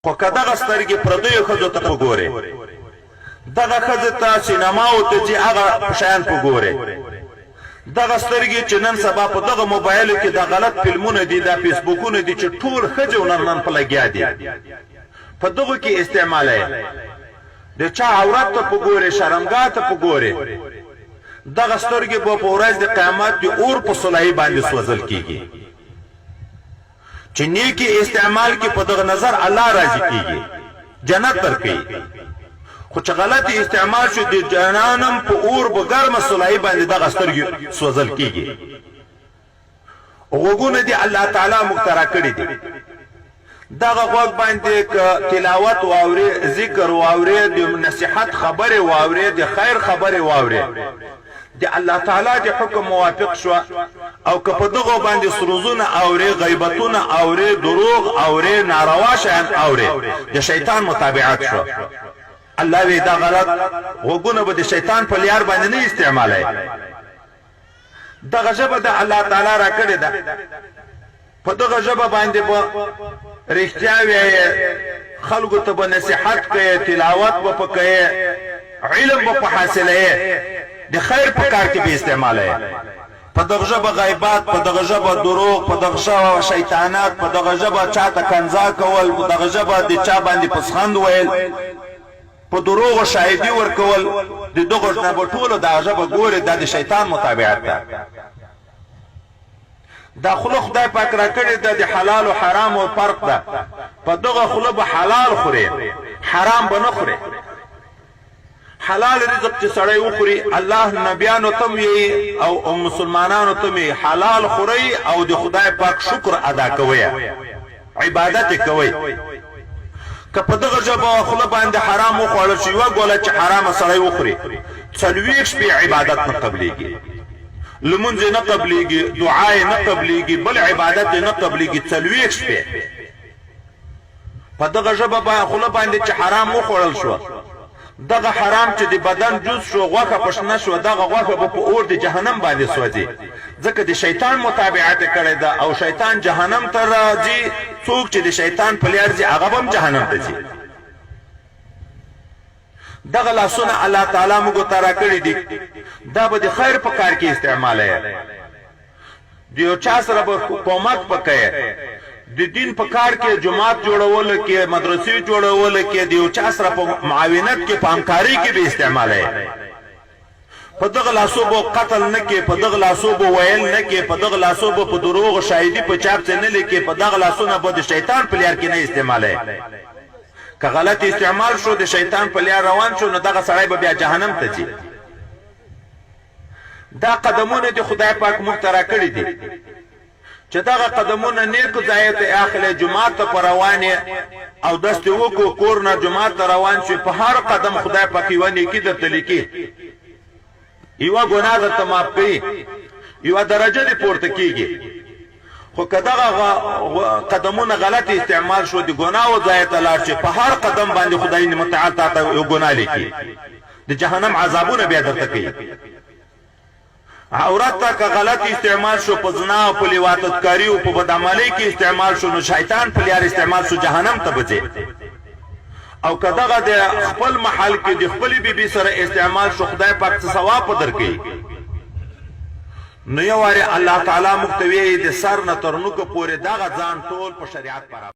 خو که دغه سترګې پردیو ښځو ته په ګورې دغه ښځې ته سینماو ته چې هغه شیان په ګورې دغه سترګې چې نن سبا په دغه موبایلو کې د غلط فلمونه دي دا فیسبوکونه دي چې ټول ښځې نن په لګیا دي په دغو کې استعمالوي د چا عورت ته په ګورې شرمګاه ته په ګورې دغه سترګې به په ورځ د قیامت د اور په سلایي باندې سوځل کېږي چې نیکي استعمال کې په دغه نظر الله راضي کېږي جنت درکوي خو چې غلط استعمال شو د جهنم په اور په ګرمه سلایي باندې دغه سترګې سوځل کېږي غوږونه دي الله تعالی مخترع کړي دي دغه غوږ باندې تلاوت واوري ذکر واوري د نصيحت خبره واوري د خیر خبره واوري د الله تعالی د حکم موافق شو او که په دغه باندې سروزونه اوري غیبتونه اوري دروغ اوري ناروا شیان اوري د شیطان متابعت شو الله وی دا غلط وګونه به د شیطان په لیار باندې نه استعمالای دغه ژبه د الله تعالی را کړی ده په دغه ژبه باندې به رښتیا وایي خلکو ته به نصیحت کوي تلاوت به کوي علم به حاصلوي د خیر په کار کې به استعمالوي په دغه ژبه غیبات په دغه ژبه دروغ په دغه ژبه شیطانات په دغه ژبه چاته کنځا کول په دغه ژبه د چا باندې پسخند ویل په دروغ شاهدی ورکول د دغه نه په ټولو دغه ژبه ګوري د شیطان متابعت ده دا خلق خدای پاک را کړی د حلال او حرام او فرق ده په دغه خلق به حلال خوري حرام به نه خوري حلال رزق چې سړی وخوري الله نبیانو ته او مسلمانانو ته حلال خوري او د خدای پاک شکر ادا کوي عبادت کوي که په دغه ژبه خله باندې حرام وخوړل شي وګوله چې حرام سړی وخوري څلوېښت شپې عبادت نه قبلېږي لمونځ نه قبلېږي دعا نه قبلېږي بل عبادت نه قبلېږي څلوېښت شپې په دغه ژبه خله باندې چې حرام وخوړل شو دغه حرام چې د بدن جز شو غوښه پښنه شو دغه غوښه به په اور د جهنم باندې سوځي ځکه د شیطان متابعت کړی ده او شیطان جهنم ته راځي څوک چې د شیطان په لار ځي هغه هم جهنم ته ځي دغه لاسونه الله تعالی موږ ته راکړي دي دا به د خیر په کار کې استعمالوي د یو چا سره به حکومت پکوي د دین په کار کې جماعت جوړول کې مدرسې جوړول کې د یو چا سره په معاونت کې په همکاري کې به استعمالوي په دغه لاسو به قتل نه کې په دغه لاسو به ویل نه کې په دغه لاسو به په دروغ شاهدی په چاپ نه لیکي په دغه لاسونه به د شیطان په لار کې نه استعمالوي که غلط استعمال شو د شیطان په لار روان شو نو دغه سړی به بیا جهنم ته ځي دا قدمونه د خدای پاک مخترع کړي دي چې دغه قدمونه نیکو ځای ته اخلي جمعه ته روانه او دست وکړو کور نه جمعه ته روان شي په هر قدم خدای پاک یو نیکی درته لیکي یو ګناه درته معاف کوي یو درجه دې پورته کیږي خو کداغه قدمونه غلط استعمال شو د ګناه او ځای ته لاړ شي په هر قدم باندې خدای متعال ته یو ګناه لیکي د جهنم عذابونه بیا درته کوي عورت ته که غلط استعمال شو په زنا او په لیواتتکاری او په بدعملۍ کې استعمال شو نو شیطان په لار استعمال شو جهنم ته بځي او که دغه د خپل محل کې د خپل بیبي سره استعمال شو خدای پاک څه ثواب درکړي نو یو واره الله تعالی مختوی د سر نه تر نوکه پورې دغه ځان ټول په شریعت پر